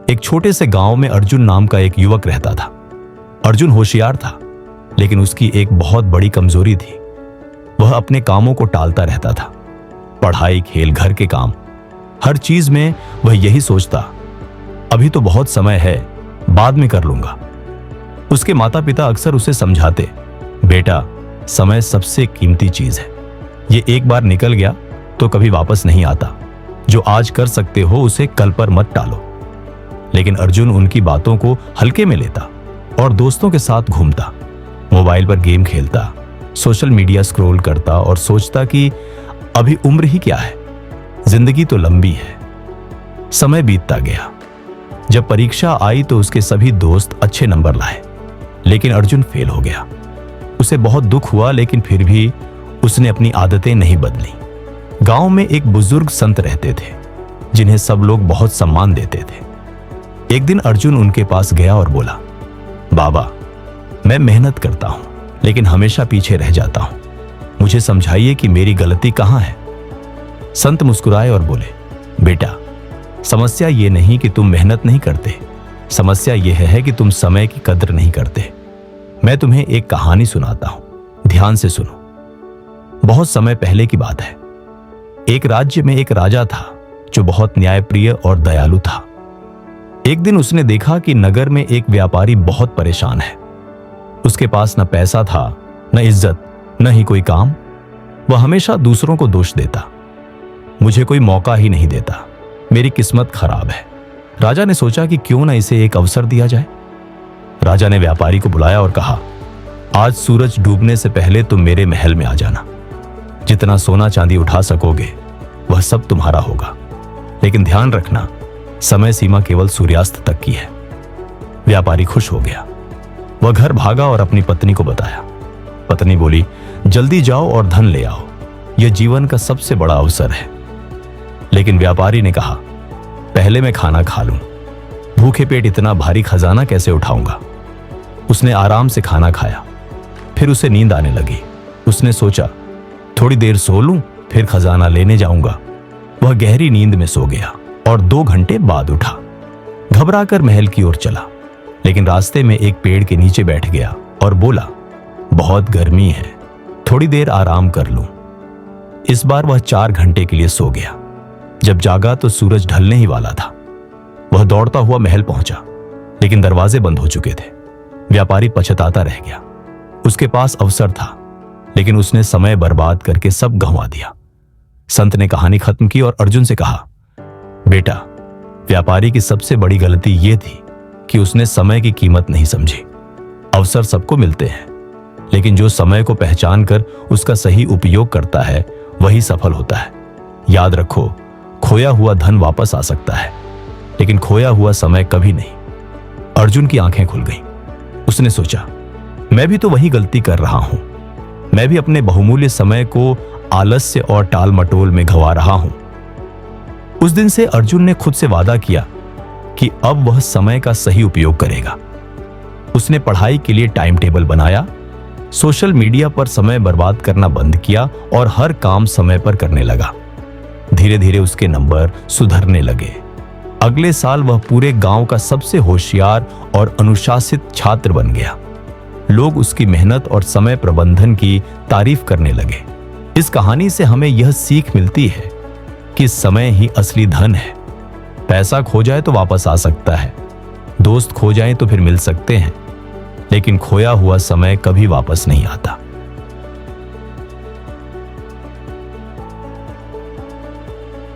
एक छोटे से गांव में अर्जुन नाम का एक युवक रहता था। अर्जुन होशियार था, लेकिन उसकी एक बहुत बड़ी कमजोरी थी। वह अपने कामों को टालता रहता था। पढ़ाई, खेल, घर के काम, हर चीज में वह यही सोचता, अभी तो बहुत समय है, बाद में कर लूंगा। उसके माता पिता अक्सर उसे समझाते, बेटा, समय सबसे कीमती चीज है। ये एक बार निकल गया तो कभी वापस नहीं आता। जो आज कर सकते हो उसे कल पर मत टालो। लेकिन अर्जुन उनकी बातों को हल्के में लेता और दोस्तों के साथ घूमता, मोबाइल पर गेम खेलता, सोशल मीडिया स्क्रॉल करता और सोचता कि अभी उम्र ही क्या है, जिंदगी तो लंबी है। समय बीतता गया। जब परीक्षा आई तो उसके सभी दोस्त अच्छे नंबर लाए, लेकिन अर्जुन फेल हो गया। उसे बहुत दुख हुआ, लेकिन फिर भी उसने अपनी आदतें नहीं बदली। गांव में एक बुजुर्ग संत रहते थे, जिन्हें सब लोग बहुत सम्मान देते थे। एक दिन अर्जुन उनके पास गया और बोला, बाबा, मैं मेहनत करता हूं, लेकिन हमेशा पीछे रह जाता हूं। मुझे समझाइए कि मेरी गलती कहां है। संत मुस्कुराए और बोले, बेटा, समस्या ये नहीं कि तुम मेहनत नहीं करते, समस्या यह है कि तुम समय की कद्र नहीं करते। मैं तुम्हें एक कहानी सुनाता हूं, ध्यान से सुनो। बहुत समय पहले की बात है। एक राज्य में एक राजा था जो बहुत न्यायप्रिय और दयालु था। एक दिन उसने देखा कि नगर में एक व्यापारी बहुत परेशान है। उसके पास न पैसा था, न इज्जत, न ही कोई काम। वह हमेशा दूसरों को दोष देता, मुझे कोई मौका ही नहीं देता, मेरी किस्मत खराब है। राजा ने सोचा कि क्यों न इसे एक अवसर दिया जाए। राजा ने व्यापारी को बुलाया और कहा, आज सूरज डूबने से पहले तुम मेरे महल में आ जाना। जितना सोना चांदी उठा सकोगे वह सब तुम्हारा होगा, लेकिन ध्यान रखना, समय सीमा केवल सूर्यास्त तक की है। व्यापारी खुश हो गया। वह घर भागा और अपनी पत्नी को बताया। पत्नी बोली, जल्दी जाओ और धन ले आओ, यह जीवन का सबसे बड़ा अवसर है। लेकिन व्यापारी ने कहा, पहले मैं खाना खा लूं, भूखे पेट इतना भारी खजाना कैसे उठाऊंगा। उसने आराम से खाना खाया, फिर उसे नींद आने लगी। उसने सोचा, थोड़ी देर सो लूं, फिर खजाना लेने जाऊंगा। वह गहरी नींद में सो गया और 2 घंटे बाद उठा। घबराकर महल की ओर चला, लेकिन रास्ते में एक पेड़ के नीचे बैठ गया और बोला, बहुत गर्मी है, थोड़ी देर आराम कर लूं। इस बार वह 4 घंटे के लिए सो गया। जब जागा तो सूरज ढलने ही वाला था। वह दौड़ता हुआ महल पहुंचा, लेकिन दरवाजे बंद हो चुके थे। व्यापारी पछताता रह गया। उसके पास अवसर था, लेकिन उसने समय बर्बाद करके सब गंवा दिया। संत ने कहानी खत्म की और अर्जुन से कहा, बेटा, व्यापारी की सबसे बड़ी गलती यह थी कि उसने समय की कीमत नहीं समझी। अवसर सबको मिलते हैं, लेकिन जो समय को पहचान कर उसका सही उपयोग करता है वही सफल होता है। याद रखो, खोया हुआ धन वापस आ सकता है, लेकिन खोया हुआ समय कभी नहीं। अर्जुन की आंखें खुल गईं। उसने सोचा, मैं भी तो वही गलती कर रहा हूं। मैं भी अपने बहुमूल्य समय को आलस्य और टाल मटोल में गंवा रहा हूं। उस दिन से अर्जुन ने खुद से वादा किया कि अब वह समय का सही उपयोग करेगा। उसने पढ़ाई के लिए टाइम टेबल बनाया, सोशल मीडिया पर समय बर्बाद करना बंद किया और हर काम समय पर करने लगा। धीरे धीरे उसके नंबर सुधरने लगे। अगले साल वह पूरे गांव का सबसे होशियार और अनुशासित छात्र बन गया। लोग उसकी मेहनत और समय प्रबंधन की तारीफ करने लगे। इस कहानी से हमें यह सीख मिलती है कि समय ही असली धन है। पैसा खो जाए तो वापस आ सकता है, दोस्त खो जाए तो फिर मिल सकते हैं, लेकिन खोया हुआ समय कभी वापस नहीं आता।